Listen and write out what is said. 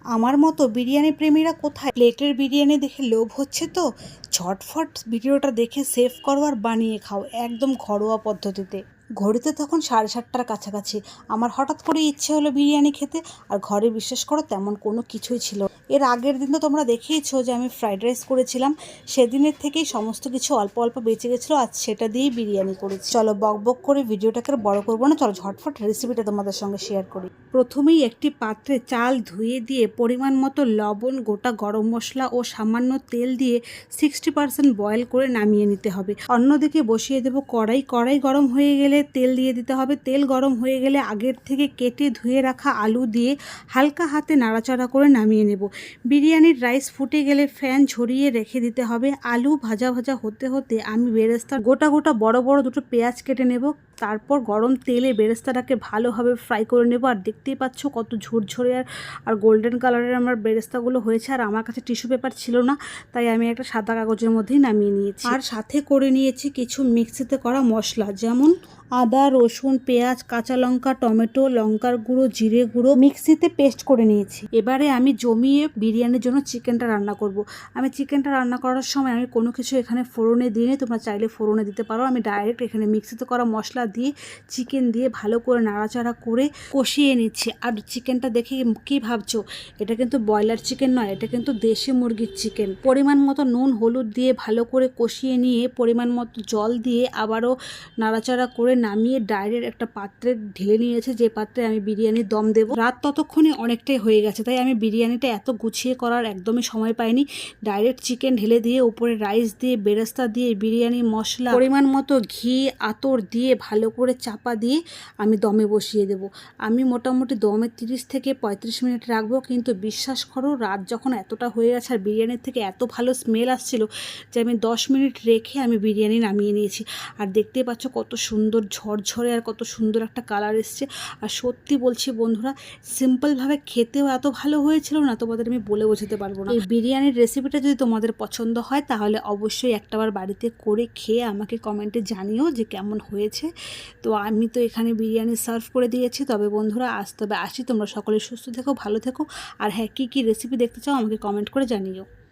আমার মতো বিরিয়ানি প্রেমীরা কোথায়? প্লেটের বিরিয়ানি দেখে লোভ হচ্ছে তো ঝটফট ভিডিওটা দেখে সেভ করো আর বানিয়ে খাও একদম ঘরোয়া পদ্ধতিতে। ঘড়িতে তখন 7:30টার কাছাকাছি। আমার হঠাৎ করে ইচ্ছে হলো বিরিয়ানি খেতে। আর ঘরে বিশ্বাস করো তেমন কোনো কিছুই ছিল না। এর আগের দিন তো তোমরা দেখেইছো যে আমি ফ্রাইড রাইস করেছিলাম, সেদিনের থেকেই সমস্ত কিছু অল্প অল্প বেঁচে গেছিলো, আজ সেটা দিয়েই বিরিয়ানি করেছি। চলো বক বক করে ভিডিওটাকে বড় করবো না, চলো ঝটফট রেসিপিটা তোমাদের সঙ্গে শেয়ার করি। প্রথমেই একটি পাত্রে চাল ধুয়ে দিয়ে পরিমাণ মতো লবণ, গোটা গরম মশলা ও সামান্য তেল দিয়ে 60% বয়েল করে নামিয়ে নিতে হবে। অন্যদিকে বসিয়ে দেবো কড়াই। কড়াই গরম হয়ে গেলে তেল দিয়ে দিতে হবে। তেল গরম হয়ে গেলে আগের থেকে কেটে ধুয়ে রাখা আলু দিয়ে হালকা হাতে নাড়াচাড়া করে নামিয়ে নেব। বিরিয়ানির রাইস ফুটে গেলে ফ্যান ঝরিয়ে রেখে দিতে হবে। আলু ভাজা ভাজা হতে হতে আমি বেরেস্তা গোটা গোটা বড় বড় দুটো পেঁয়াজ কেটে নেব। তারপর গরম তেলে বেরেস্তাটাকে ভালোভাবে ফ্রাই করে নেব। আর দেখতেই পাচ্ছ কত ঝুরঝুরে আর গোল্ডেন কালারের আমার বেরেস্তাগুলো হয়েছে। আর আমার কাছে টিস্যু পেপার ছিল না, তাই আমি একটা সাদা কাগজের মধ্যেই নামিয়ে নিয়েছি। আর সাথে করে নিয়েছি কিছু মিক্সিতে করা মশলা, যেমন আদা, রসুন, পেঁয়াজ, কাঁচা লঙ্কা, টমেটো, লঙ্কার গুঁড়ো, জিরে গুঁড়ো মিক্সিতে পেস্ট করে নিয়েছি। এবারে আমি জমিয়ে বিরিয়ানির জন্য চিকেনটা রান্না করব। আমি চিকেনটা রান্না করার সময় আমি কোনো কিছু এখানে ফোড়নে দিইনি, তোমরা চাইলে ফোড়নে দিতে পারো। আমি ডাইরেক্ট এখানে মিক্সিতে করা মশলা দিয়ে চিকেন দিয়ে ভালো করে নাড়াচাড়া করে কষিয়ে নিচ্ছি। আর চিকেনটা দেখে কি ভাবছো, এটা কিন্তু ব্রয়লার চিকেন নয়, এটা কিন্তু দেশি মুরগির চিকেন। পরিমাণ মতো নুন হলুদ দিয়ে ভালো করে কষিয়ে নিয়ে পরিমাণ মতো জল দিয়ে আবারও নাড়াচাড়া করে নামিয়ে ডাইরেক্ট একটা পাত্রে ঢেলে নিয়েছে, যে পাত্রে আমি বিরিয়ানির দম দেবো। রাত ততক্ষণে অনেকটাই হয়ে গেছে, তাই আমি বিরিয়ানিটা এত গুছিয়ে করার একদমই সময় পাইনি। ডাইরেক্ট চিকেন ঢেলে দিয়ে উপরে রাইস দিয়ে বেরেস্তা দিয়ে বিরিয়ানি মশলা পরিমাণ মতো ঘি আতর দিয়ে ভালো করে চাপা দিয়ে আমি দমে বসিয়ে দেব। আমি মোটামুটি দমে 30 থেকে 35 মিনিট রাখবো। কিন্তু বিশ্বাস করো, রাত যখন এতটা হয়ে গেছে আর বিরিয়ানির থেকে এত ভালো স্মেল আসছিল যে আমি 10 মিনিট রেখে আমি বিরিয়ানি নামিয়ে নিয়েছি। আর দেখতে পাচ্ছ কত সুন্দর ঝরঝরে আর কত সুন্দর একটা কালার এসছে। আর সত্যি বলছি বন্ধুরা, সিম্পলভাবে খেতেও এত ভালো হয়েছিল না, তোমাদের আমি বলে বোঝাতে পারবো না। এই বিরিয়ানির রেসিপিটা যদি তোমাদের পছন্দ হয় তাহলে অবশ্যই একটাবার বাড়িতে করে খেয়ে আমাকে কমেন্টে জানিও যে কেমন হয়েছে। তো আমি তো এখানে বিরিয়ানি সার্ভ করে দিয়েছি। তবে বন্ধুরা তবে আসি, তোমরা সকলে সুস্থ থেকো, ভালো থেকো। আর হ্যাঁ, কী কী রেসিপি দেখতে চাও আমাকে কমেন্ট করে জানিও।